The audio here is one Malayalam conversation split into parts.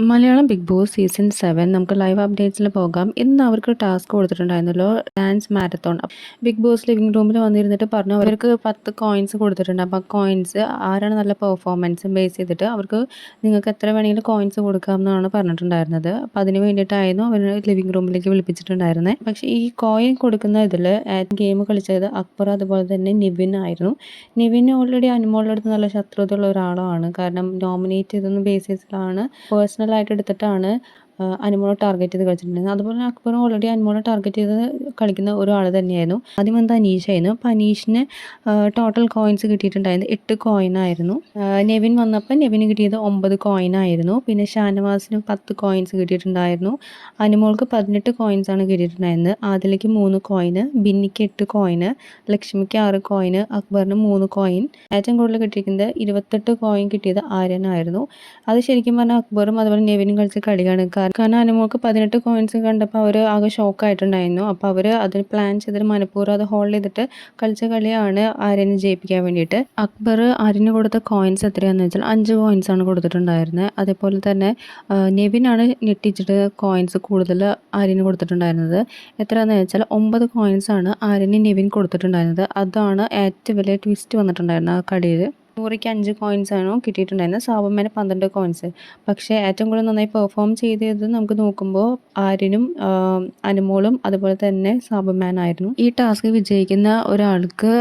മലയാളം ബിഗ് ബോസ് സീസൺ 7 നമുക്ക് ലൈവ് അപ്ഡേറ്റ്സിൽ പോകാം. ഇന്ന് അവർക്ക് ടാസ്ക് കൊടുത്തിട്ടുണ്ടായിരുന്നല്ലോ, dance marathon. Bigg Boss living റൂമിൽ വന്നിരുന്നിട്ട് പറഞ്ഞു അവർക്ക് 10 കോയിൻസ് കൊടുത്തിട്ടുണ്ട്. അപ്പോൾ ആ കോയിൻസ് ആരാണ് നല്ല പെർഫോമൻസ് ബേസ് ചെയ്തിട്ട് അവർക്ക് നിങ്ങൾക്ക് എത്ര വേണമെങ്കിലും കോയിൻസ് കൊടുക്കാമെന്നാണ് പറഞ്ഞിട്ടുണ്ടായിരുന്നത്. അപ്പോൾ അതിന് വേണ്ടിയിട്ടായിരുന്നു അവർ ലിവിംഗ് റൂമിലേക്ക് വിളിപ്പിച്ചിട്ടുണ്ടായിരുന്നത്. പക്ഷേ ഈ കോയിൻ കൊടുക്കുന്ന ഇതിൽ ഗെയിം കളിച്ചത് അക്ബർ അതുപോലെ തന്നെ നിവിൻ ആയിരുന്നു. നിവിൻ ഓൾറെഡി അനുമോളുടെ അടുത്ത് നല്ല ശത്രുതയുള്ള ഒരാളാണ്. കാരണം നോമിനേറ്റ് ചെയ്തൊന്നും ബേസിസിലാണ് പേഴ്സണൽ ആയിട്ട് എടുത്തിട്ടാണ് അനുമോളെ ടാർഗറ്റ് ചെയ്ത് കളിച്ചിട്ടുണ്ടായിരുന്നത്. അതുപോലെ തന്നെ അക്ബറും ഓൾറെഡി അനുമോളെ ടാർഗറ്റ് ചെയ്ത് കളിക്കുന്ന ഒരാൾ തന്നെയായിരുന്നു. ആദ്യം വന്നത് അനീഷായിരുന്നു. അപ്പോൾ അനീഷിന് ടോട്ടൽ കോയിൻസ് കിട്ടിയിട്ടുണ്ടായിരുന്നത് 8 കോയിനായിരുന്നു. നെവിൻ വന്നപ്പോൾ നെവിന് കിട്ടിയത് 9 കോയിനായിരുന്നു. പിന്നെ ഷാനവാസിന് 10 കോയിൻസ് കിട്ടിയിട്ടുണ്ടായിരുന്നു. അനുമോൾക്ക് 18 കോയിൻസാണ് കിട്ടിയിട്ടുണ്ടായിരുന്നത്. ആദിലയ്ക്ക് 3 കോയിന്, ബിന്നിക്ക് 8 കോയിന്, ലക്ഷ്മിക്ക് 6 കോയിന്, അക്ബറിന് 3 കോയിൻ. ഏറ്റവും കൂടുതൽ കിട്ടിയിരിക്കുന്നത് 28 കോയിൻ കിട്ടിയത് ആര്യനായിരുന്നു. അത് ശരിക്കും പറഞ്ഞാൽ അക്ബറും അതുപോലെ നെവിനും കളിച്ച കളിയാണ്. കാരണം അനുമോൾക്ക് 18 കോയിൻസ് കണ്ടപ്പോൾ അവർ ആകെ ഷോക്കായിട്ടുണ്ടായിരുന്നു. അപ്പോൾ അവർ അതിന് പ്ലാൻ ചെയ്തിട്ട് മനഃപൂർവ്വം അത് ഹോൾഡ് ചെയ്തിട്ട് കളിച്ച കളിയാണ് ആര്യനെ ജയിപ്പിക്കാൻ വേണ്ടിയിട്ട്. അക്ബർ ആര്യന് കൊടുത്ത കോയിൻസ് എത്രയാണെന്ന് വെച്ചാൽ 5 കോയിൻസാണ് കൊടുത്തിട്ടുണ്ടായിരുന്നത്. അതേപോലെ തന്നെ നെവിനാണ് ഞെട്ടിച്ചിട്ട് കോയിൻസ് കൂടുതൽ ആര്യന് കൊടുത്തിട്ടുണ്ടായിരുന്നത്. എത്രയാണെന്ന് വെച്ചാൽ 9 കോയിൻസാണ് ആര്യന് നെവിൻ കൊടുത്തിട്ടുണ്ടായിരുന്നത്. അതാണ് ഏറ്റവും വലിയ ട്വിസ്റ്റ് വന്നിട്ടുണ്ടായിരുന്നത് ആ കളിയിൽ. നൂറിക്ക് 5 കോയിൻസാണോ കിട്ടിയിട്ടുണ്ടായിരുന്നത്. സാബുമാന് 12 കോയിൻസ്. പക്ഷേ ഏറ്റവും കൂടുതൽ നന്നായി പെർഫോം ചെയ്തത് നമുക്ക് നോക്കുമ്പോൾ ആര്യനും അനുമോളും അതുപോലെ തന്നെ സാബുമാനായിരുന്നു. ഈ ടാസ്ക് വിജയിക്കുന്ന ഒരാൾക്ക്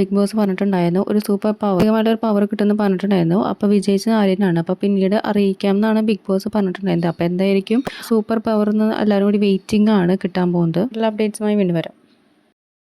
ബിഗ് ബോസ് പറഞ്ഞിട്ടുണ്ടായിരുന്നു ഒരു സൂപ്പർ പവർ പവർ കിട്ടുമെന്ന് പറഞ്ഞിട്ടുണ്ടായിരുന്നു. അപ്പോൾ വിജയിച്ചത് ആര്യനാണ്. അപ്പോൾ പിന്നീട് അറിയിക്കാം എന്നാണ് ബിഗ് ബോസ് പറഞ്ഞിട്ടുണ്ടായിരുന്നത്. അപ്പോൾ എന്തായിരിക്കും സൂപ്പർ പവർ എന്ന് എല്ലാവരും കൂടി വെയിറ്റിംഗ് ആണ് കിട്ടാൻ പോകുന്നത്. എല്ലാ അപ്ഡേറ്റ്സുമായി വീണ്ടും വരാം.